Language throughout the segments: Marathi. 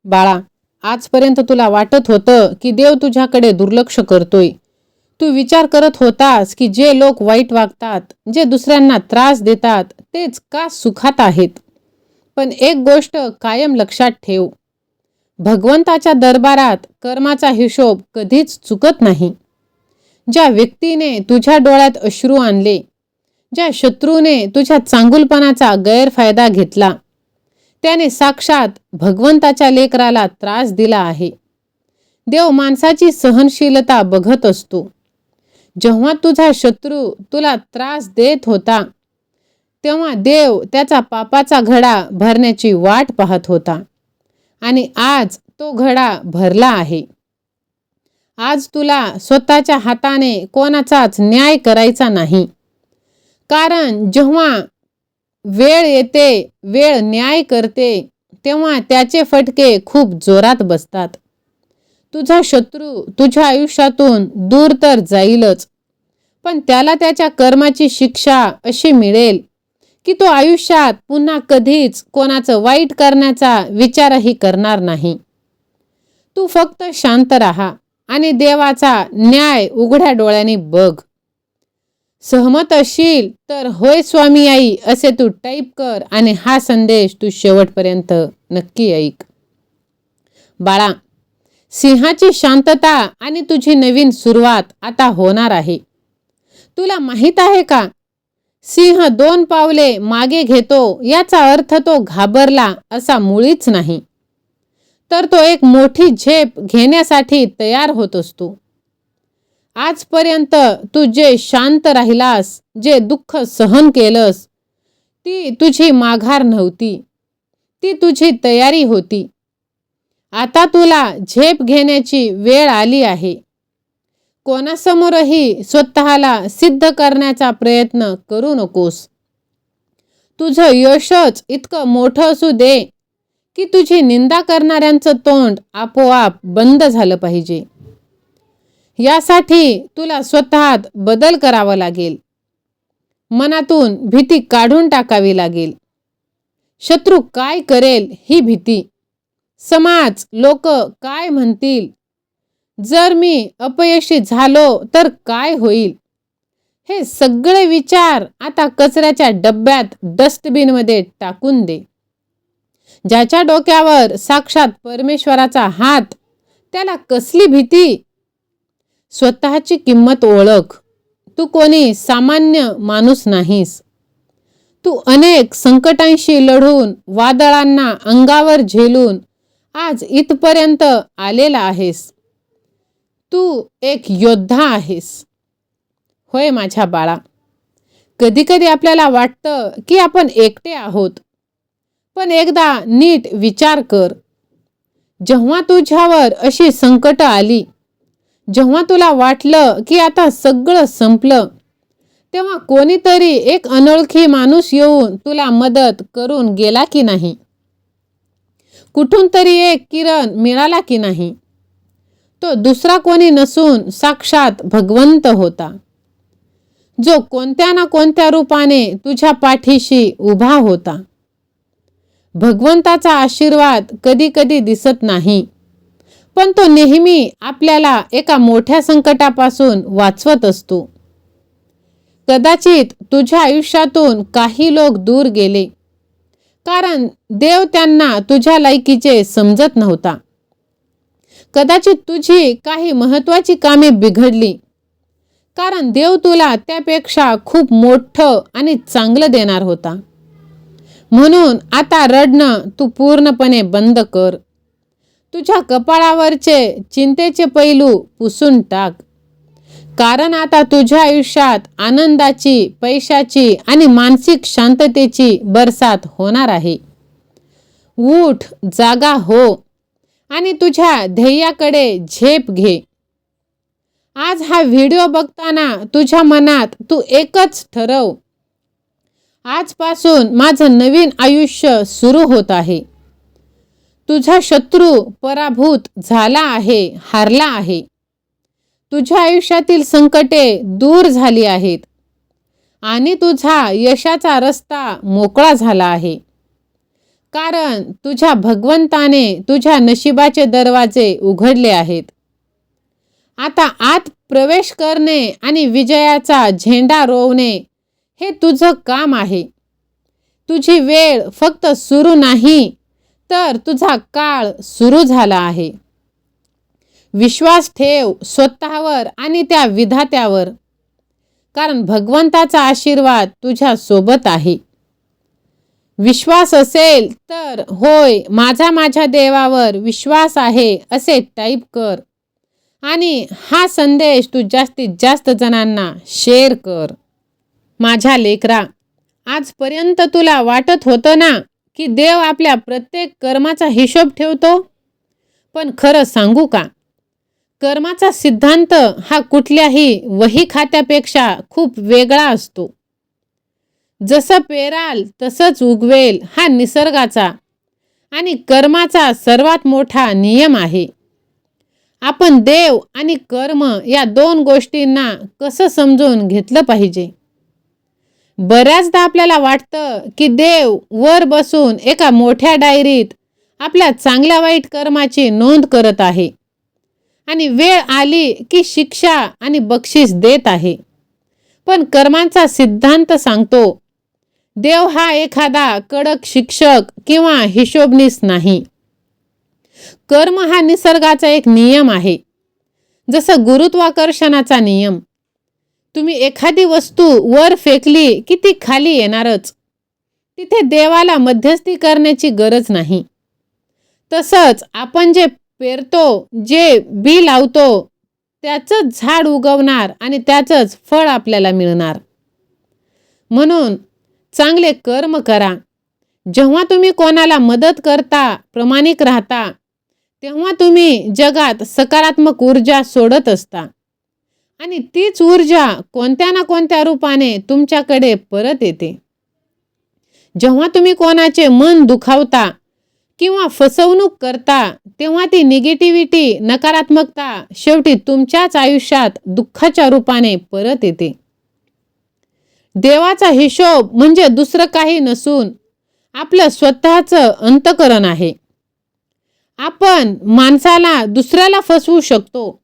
बाळा, आजपर्यंत तुला वाटत होतं की देव तुझ्याकडे दुर्लक्ष करतोय. तू विचार करत होतास की जे लोक वाईट वागतात, जे दुसऱ्यांना त्रास देतात, तेच का सुखात आहेत. पण एक गोष्ट कायम लक्षात ठेव. भगवंताच्या दरबारात कर्माचा हिशोब कधीच चुकत नाही. ज्या व्यक्तीने तुझ्या डोळ्यात अश्रू आणले, ज्या शत्रूने तुझ्या चांगुलपणाचा गैरफायदा घेतला, त्याने साक्षात भगवंताच्या लेकराला त्रास दिला आहे. देव माणसाची सहनशीलता बघत असतो. जेव्हा तुझा शत्रू तुला त्रास देत होता, तेव्हा देव त्याचा पापाचा घडा भरण्याची वाट पाहत होता. आणि आज तो घडा भरला आहे. आज तुला स्वतःच्या हाताने कोणाचाच न्याय करायचा नाही. कारण जेव्हा वेळ येते, वेळ न्याय करते, तेव्हा त्याचे फटके खूप जोरात बसतात. तुझा शत्रू तुझ्या आयुष्यातून दूर तर जाईलच, पण त्याला त्याच्या कर्माची शिक्षा अशी मिळेल की तो आयुष्यात पुन्हा कधीच कोणाचं वाईट करण्याचा विचारही करणार नाही. तू फक्त शांत राहा आणि देवाचा न्याय उघड्या डोळ्यांनी बघ. सहमत असशील तर होय स्वामी आई असे तू टाईप कर आणि हा संदेश तू शेवटपर्यंत नक्की ऐक. बाळा, सिंहाची शांतता आणि तुझी नवीन सुरुवात आता होणार आहे. तुला माहित आहे का, सिंह 2 पावले मागे घेतो याचा अर्थ तो घाबरला असा मुळीच नाही, तर तो एक मोठी झेप घेण्यासाठी तयार होत असतो. आजपर्यंत तू जे शांत राहिलास, जे दुःख सहन केलंस, ती तुझी माघार नव्हती, ती तुझी तयारी होती. आता तुला झेप घेण्याची वेळ आली आहे. कोणासमोरही स्वतःला सिद्ध करण्याचा प्रयत्न करू नकोस. तुझं यशच इतकं मोठं असू दे की तुझी निंदा करणाऱ्यांचं तोंड आपोआप बंद झालं पाहिजे. यासाठी तुला स्वतःत बदल करावा लागेल. मनातून भीती काढून टाकावी लागेल. शत्रू काय करेल ही भीती, समाज, लोक काय म्हणतील, जर मी अपयशी झालो तर काय होईल, हे सगळे विचार आता कचऱ्याच्या डब्यात डस्टबिनमध्ये टाकून दे. ज्याच्या डोक्यावर साक्षात परमेश्वराचा हात, त्याला कसली भीती. स्वतःची किंमत ओळख. तू कोणी सामान्य माणूस नाहीस. तू अनेक संकटांशी लढून, वादळांना अंगावर झेलून आज इथपर्यंत आलेला आहेस. तू एक योद्धा आहेस. होय माझ्या बाळा, कधी कधी आपल्याला वाटतं की आपण एकटे आहोत, पण एकदा नीट विचार कर. जेव्हा तुझ्यावर अशी संकट आली, जेव्हा तुला वाटलं की आता सगळं संपलं, तेव्हा कोणीतरी एक अनोळखी माणूस येऊन तुला मदत करून गेला की नाही? कुठून तरी एक किरण मिळाला की नाही? तो दुसरा कोणी नसून साक्षात भगवंत होता, जो कोणत्या ना कोणत्या रूपाने तुझ्या पाठीशी उभा होता. भगवंताचा आशीर्वाद कधी कधी दिसत नाही, पण तो नेहमी आपल्याला एका मोठ्या संकटापासून वाचवत असतो. कदाचित तुझ्या आयुष्यातून काही लोक दूर गेले, कारण देव त्यांना तुझ्या लायकीचे समजत नव्हता. कदाचित तुझी काही महत्त्वाची कामे बिघडली, कारण देव तुला त्यापेक्षा खूप मोठं आणि चांगलं देणार होता. म्हणून आता रडणं तू पूर्णपणे बंद कर. तुझ्या कपाळावरचे चिंतेचे पैलू पुसून टाक. कारण आता तुझ्या आयुष्यात आनंदाची, पैशाची आणि मानसिक शांततेची बरसात होणार आहे. उठ, जागा हो आणि तुझ्या ध्येयाकडे झेप घे. आज हा व्हिडिओ बघताना तुझ्या मनात तू एकच ठरव, आजपासून माझं नवीन आयुष्य सुरू होत आहे. तुझा शत्रू पराभूत झाला आहे, हारला आहे. तुझ्या आयुष्यातील संकटे दूर झाली आहेत आणि तुझा यशाचा रस्ता मोकळा झाला आहे. कारण तुझ्या भगवंताने तुझ्या नशिबाचे दरवाजे उघडले आहेत. आता आत प्रवेश करणे आणि विजयाचा झेंडा रोवणे हे तुझं काम आहे. तुझी वेळ फक्त सुरू नाही, तर तुझा काळ सुरू झाला आहे. विश्वास ठेव स्वतःवर आणि त्या विधात्यावर, कारण भगवंताचा आशीर्वाद तुझ्या सोबत आहे. विश्वास असेल तर होय, माझ्या देवावर विश्वास आहे असे टाईप कर आणि हा संदेश तू जास्तीत जास्त जणांना शेअर कर. माझ्या लेकरा, आजपर्यंत तुला वाटत होतं ना की देव आपल्या प्रत्येक कर्माचा हिशोब ठेवतो. पण खरं सांगू का, कर्माचा सिद्धांत हा कुठल्याही वही खात्यापेक्षा खूप वेगळा असतो. जसं पेराल तसंच उगवेल हा निसर्गाचा आणि कर्माचा सर्वात मोठा नियम आहे. आपण देव आणि कर्म या दोन गोष्टींना कसं समजून घेतलं पाहिजे. बऱ्याचदा आपल्याला वाटतं की देव वर बसून एका मोठ्या डायरीत आपल्या चांगल्या वाईट कर्माची नोंद करत आहे आणि वेळ आली की शिक्षा आणि बक्षीस देत आहे. पण कर्माचा सिद्धांत सांगतो, देव हा एखादा कडक शिक्षक किंवा हिशोबनीस नाही. कर्म हा निसर्गाचा एक नियम आहे. जसं गुरुत्वाकर्षणाचा नियम. तुम्ही एखादी वस्तू वर फेकली की ती खाली येणारच. तिथे देवाला मध्यस्थी करण्याची गरज नाही. तसंच आपण जे पेरतो, जे बी लावतो, त्याचंच झाड उगवणार आणि त्याचंच फळ आपल्याला मिळणार. म्हणून चांगले कर्म करा. जेव्हा तुम्ही कोणाला मदत करता, प्रामाणिक राहता, तेव्हा तुम्ही जगात सकारात्मक ऊर्जा सोडत असता आणि तीच ऊर्जा कोणत्या ना कोणत्या रूपाने तुमच्याकडे परत येते. जेव्हा तुम्ही कोणाचे मन दुखावता किंवा फसवणूक करता, तेव्हा ती निगेटिव्हिटी, नकारात्मकता शेवटी तुमच्याच आयुष्यात दुःखाच्या रूपाने परत येते. देवाचा हिशोब म्हणजे दुसरं काही नसून आपलं स्वतःचं अंतःकरण आहे. आपण माणसाला दुसऱ्याला फसवू शकतो,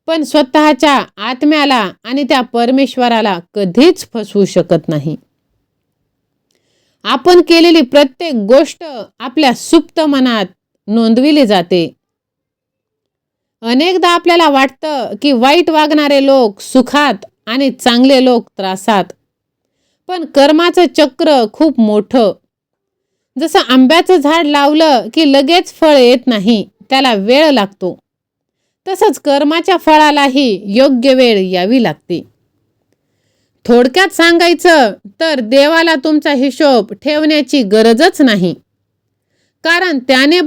पण स्वतःच्या आत्म्याला आणि त्या परमेश्वराला कधीच फसवू शकत नाही. आपण केलेली प्रत्येक गोष्ट आपल्या सुप्त मनात नोंदविली जाते. अनेकदा आपल्याला वाटतं की वाईट वागणारे लोक सुखात आणि चांगले लोक त्रासात. पण कर्माचं चक्र खूप मोठं. जसं आंब्याचं झाड लावलं की लगेच फळ येत नाही, त्याला वेळ लागतो. तसंच कर्माच्या फळालाही योग्य वेळ यावी लागते. थोडक्यात सांगायचं तर देवाला तुमचा हिशोब ठेवण्याची गरजच नाही. कारण त्याने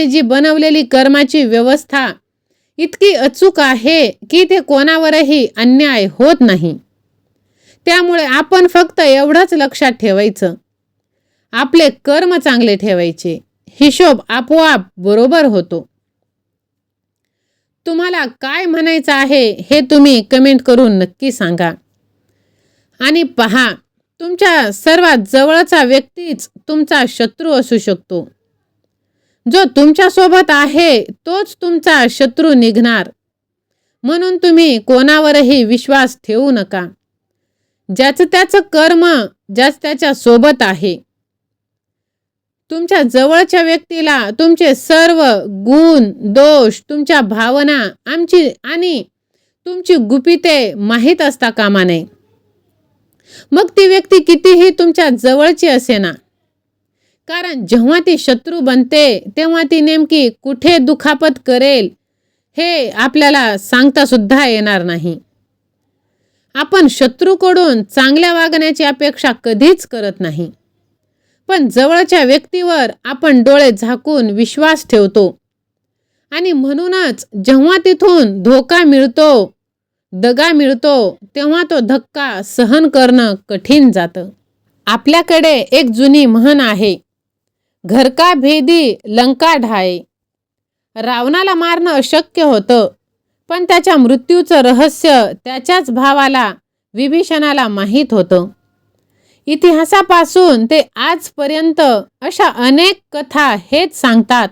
जी बनवलेली कर्माची व्यवस्था इतकी अचूक आहे की ते कोणावरही अन्याय होत नाही. त्यामुळे आपण फक्त एवढंच लक्षात ठेवायचं, आपले कर्म चांगले ठेवायचे, हिशोब आपोआप बरोबर होतो. तुम्हाला काय म्हणायचं आहे हे तुम्ही कमेंट करून नक्की सांगा. आणि पहा, तुमच्या सर्वात जवळचा व्यक्तीच तुमचा शत्रू असू शकतो. जो तुमच्यासोबत आहे तोच तुमचा शत्रू निघणार. म्हणून तुम्ही कोणावरही विश्वास ठेवू नका. ज्याचं त्याचं कर्म ज्याच त्याच्या सोबत आहे. तुमच्या जवळच्या व्यक्तीला तुमचे सर्व गुण, दोष, तुमच्या भावना आणि तुमची गुपिते माहीत असता कामा नये. मग ती व्यक्ती कितीही तुमच्या जवळची असेना. कारण जेव्हा ती शत्रू बनते तेव्हा ती नेमकी कुठे दुखापत करेल हे आपल्याला सांगता सुद्धा येणार नाही. आपण शत्रूकडून चांगल्या वागण्याची अपेक्षा कधीच करत नाही. पण जवळच्या व्यक्तीवर आपण डोळे झाकून विश्वास ठेवतो आणि म्हणूनच जेव्हा तिथून धोका मिळतो, दगा मिळतो, तेव्हा तो धक्का सहन करणं कठीण जातं. आपल्याकडे एक जुनी म्हण आहे, घर का भेदी लंका ढाए. रावणाला मारणं अशक्य होतं, पण त्याच्या मृत्यूचं रहस्य त्याच्याच भावाला विभीषणाला माहीत होतं. इतिहासापासून ते आजपर्यंत अशा अनेक कथा हेच सांगतात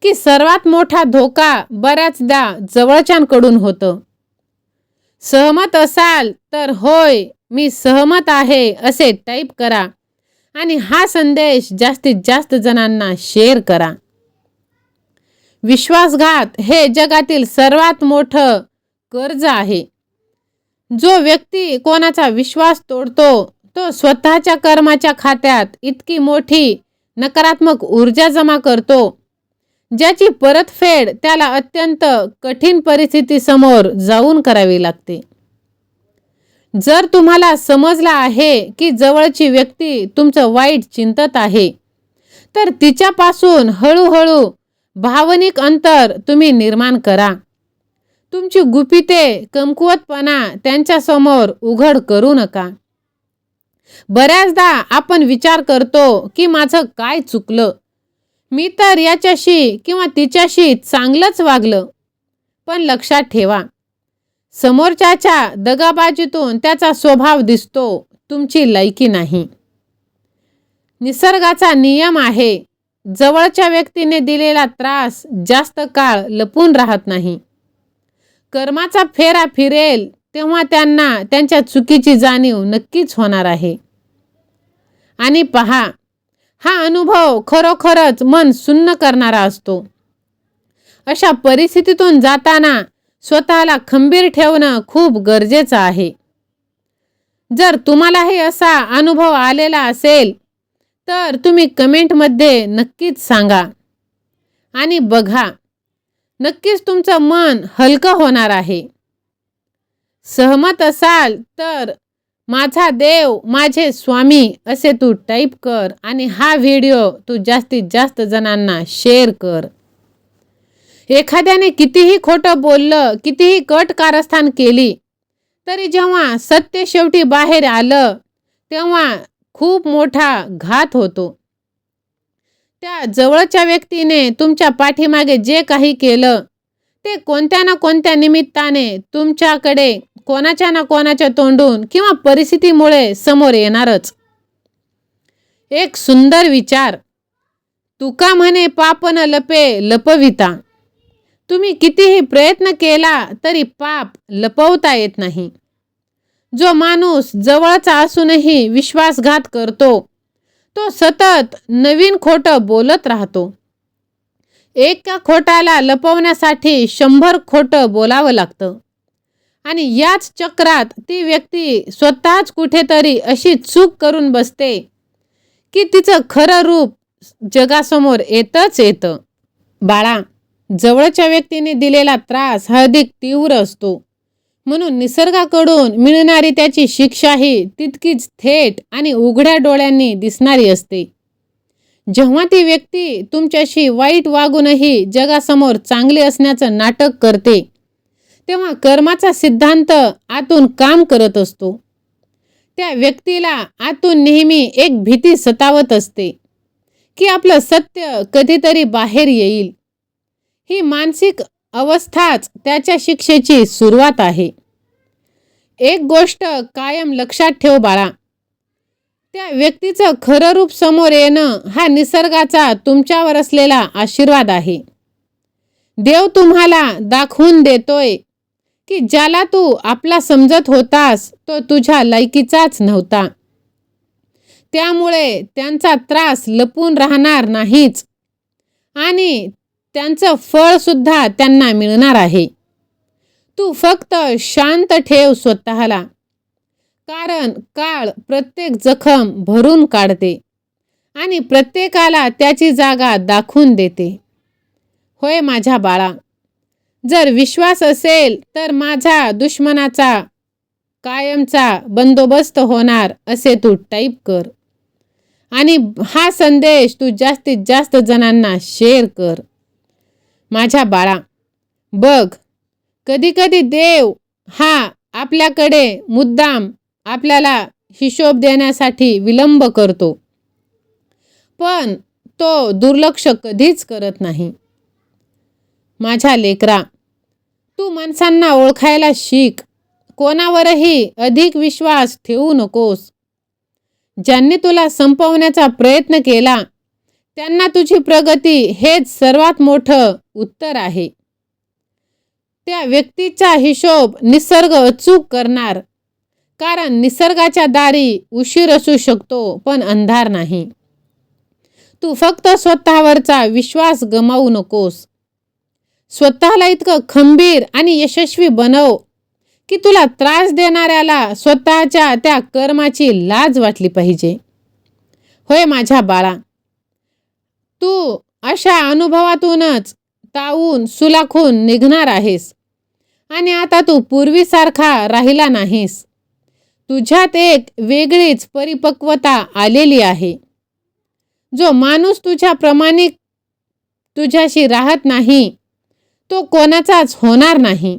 की सर्वात मोठा धोका बऱ्याचदा जवळच्यांकडून होतं. सहमत असाल तर होय मी सहमत आहे असे टाईप करा आणि हा संदेश जास्तीत जास्त जणांना शेअर करा. विश्वासघात हे जगातील सर्वात मोठं कर्ज आहे. जो व्यक्ती कोणाचा विश्वास तोडतो तो स्वतःच्या कर्माच्या खात्यात इतकी मोठी नकारात्मक ऊर्जा जमा करतो ज्याची परतफेड त्याला अत्यंत कठीण परिस्थितीसमोर जाऊन करावी लागते. जर तुम्हाला समजलं आहे की जवळची व्यक्ती तुमचं वाईट चिंतत आहे तर तिच्यापासून हळूहळू भावनिक अंतर तुम्ही निर्माण करा. तुमची गुपिते कमकुवतपणा त्यांच्यासमोर उघड करू नका. बऱ्याचदा आपण विचार करतो की माझं काय चुकलं, मी तर याच्याशी किंवा तिच्याशी चांगलंच वागलं. पण लक्षात ठेवा, समोरच्याच्या दगाबाजीतून त्याचा स्वभाव दिसतो, तुमची लायकी नाही. निसर्गाचा नियम आहे, जवळच्या व्यक्तीने दिलेला त्रास जास्त काळ लपून राहत नाही. कर्माचा फेरा फिरेल तेव्हा त्यांना त्यांच्या चुकीची जाणीव नक्कीच होणार आहे. आणि पहा, हा अनुभव खरोखरच मन सुन्न करणारा असतो. अशा परिस्थितीतून जाताना स्वतःला खंबीर ठेवणं खूप गरजेचं आहे. जर तुम्हालाही असा अनुभव आलेला असेल तर तुम्ही कमेंटमध्ये नक्कीच सांगा. आणि बघा, नक्कीच तुमचं मन हलकं होणार आहे. सहमत असाल तर माझा देव माझे स्वामी असे तू टाईप कर आणि हा व्हिडिओ तू जास्तीत जास्त जणांना शेअर कर. एखाद्याने कितीही खोटं बोललं, कितीही कट कारस्थान केली तरी जेव्हा सत्य शेवटी बाहेर आलं तेव्हा खूप मोठा घात होतो. त्या जवळच्या व्यक्तीने तुमच्या पाठीमागे जे काही केलं ते कोणत्या ना कोणत्या निमित्ताने तुमच्याकडे कोणाच्या ना कोणाच्या तोंडून किंवा परिस्थितीमुळे समोर येणारच. एक सुंदर विचार, तुका म्हणे पाप न लपे लपविता. तुम्ही कितीही प्रयत्न केला तरी पाप लपवता येत नाही. जो माणूस जवळचा असूनही विश्वासघात करतो तो सतत नवीन खोटं बोलत राहतो. एका खोटाला लपवण्यासाठी 100 खोटं बोलावं लागतं. आणि याच चक्रात ती व्यक्ती स्वतःच कुठेतरी अशी चूक करून बसते की तिचं खरं रूप जगासमोर येतं. बाळा, जवळच्या व्यक्तीने दिलेला त्रास अधिक तीव्र असतो. म्हणून निसर्गाकडून मिळणारी त्याची शिक्षाही तितकीच थेट आणि उघड्या डोळ्यांनी दिसणारी असते. जेव्हा ती व्यक्ती तुमच्याशी वाईट वागूनही जगासमोर चांगली असण्याचं नाटक करते तेव्हा कर्माचा सिद्धांत आतून काम करत असतो. त्या व्यक्तीला आतून नेहमी एक भीती सतावत असते की आपलं सत्य कधीतरी बाहेर येईल. ही मानसिक अवस्थाच त्याच्या शिक्षेची सुरुवात आहे. एक गोष्ट कायम लक्षात ठेव बाळा, त्या व्यक्तीचं खरं रूप समोर येणं हा निसर्गाचा तुमच्यावर असलेला आशीर्वाद आहे. देव तुम्हाला दाखवून देतोय की ज्याला तू आपला समजत होतास तो तुझ्या लायकीचाच नव्हता. त्यामुळे त्यांचा त्रास लपून राहणार नाहीच आणि त्यांचं फळ सुद्धा त्यांना मिळणार आहे. तू फक्त शांत ठेव स्वतःला, कारण काळ प्रत्येक जखम भरून काढते आणि प्रत्येकाला त्याची जागा दाखवून देते. होय माझ्या बाळा, जर विश्वास असेल तर माझा दुश्मनाचा कायमचा बंदोबस्त होणार असे तू टाईप कर आणि हा संदेश तू जास्तीत जास्त जणांना शेअर कर. माझ्या बाळा, बघ, कधीकधी देव हा आपल्याकडे मुद्दाम आपल्याला हिशोब देण्यासाठी विलंब करतो, पण तो दुर्लक्ष कधीच करत नाही. माझ्या लेकरा, तू माणसांना ओळखायला शिक. कोणावरही अधिक विश्वास ठेवू नकोस. ज्यांनी तुला संपवण्याचा प्रयत्न केला त्यांना तुझी प्रगती हेच सर्वात मोठं उत्तर आहे. त्या व्यक्तीचा हिशोब निसर्ग अचूक करणार, कारण निसर्गाच्या दारी उशीर असू शकतो पण अंधार नाही. तू फक्त स्वतःवरचा विश्वास गमावू नकोस. स्वतःला इतकं खंबीर आणि यशस्वी बनव की तुला त्रास देणाऱ्याला स्वतःच्या त्या कर्माची लाज वाटली पाहिजे. होय माझ्या बाळा, तू अशा अनुभवातूनच तावून सुलाखून निघणार आहेस आणि आता तू पूर्वीसारखा राहिला नाहीस. तुझ्यात एक वेगळीच परिपक्वता आलेली आहे. जो माणूस तुझ्याप्रमाणे तुझ्याशी राहत नाही तो कोणाचाच होणार नाही.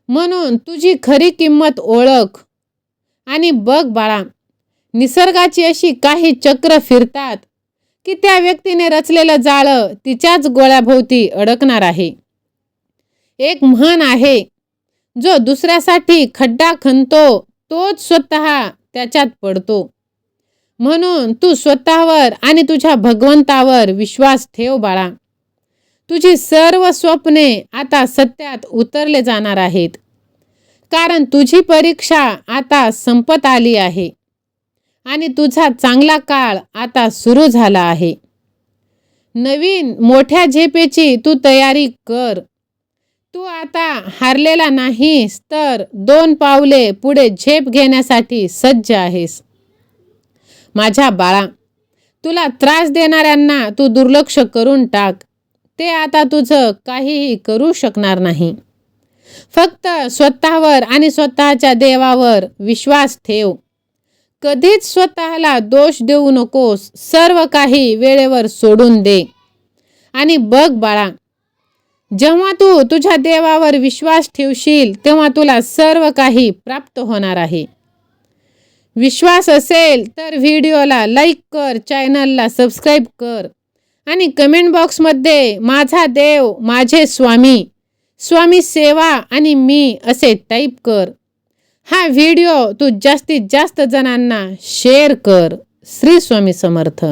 म्हणून तुझी खरी किंमत ओळख आणि बघ बाळा, निसर्गाची अशी काही चक्र फिरतात की त्या व्यक्तीने रचलेलं जाळं तिच्याच गोळ्याभोवती अडकणार आहे. एक म्हण आहे, जो दुसऱ्यासाठी खड्डा खणतो तोच स्वतः त्याच्यात पडतो. म्हणून तू स्वतःवर आणि तुझ्या भगवंतावर विश्वास ठेव बाळा. तुझी सर्व स्वप्ने आता सत्यात उतरले जाणार आहेत, कारण तुझी परीक्षा आता संपत आली आहे आणि तुझा चांगला काळ आता सुरू झाला आहे. नवीन मोठ्या झेपेची तू तयारी कर. तू आता हारलेला नाहीस, तर 2 पावले पुढे झेप घेण्यासाठी सज्ज आहेस. माझ्या बाळा, तुला त्रास देणाऱ्यांना तू दुर्लक्ष करून टाक. ते आता तुझं काहीही करू शकणार नाही. फक्त स्वतःवर आणि स्वतःच्या देवावर विश्वास ठेव. कधीच स्वतःला दोष देऊ नकोस. सर्व काही वेळेवर सोडून दे. आणि बघ बाळा, जेव्हा तू तुझ्या देवावर विश्वास ठेवशील तेव्हा तुला सर्व काही प्राप्त होणार आहे. विश्वास असेल तर व्हिडिओला लाईक कर, चॅनलला सबस्क्राईब कर आणि कमेंट बॉक्समध्ये माझा देव, माझे स्वामी, स्वामी सेवा आणि मी असे टाईप कर. हा व्हिडिओ तू जास्तीत जास्त जणांना शेअर कर. श्री स्वामी समर्थ.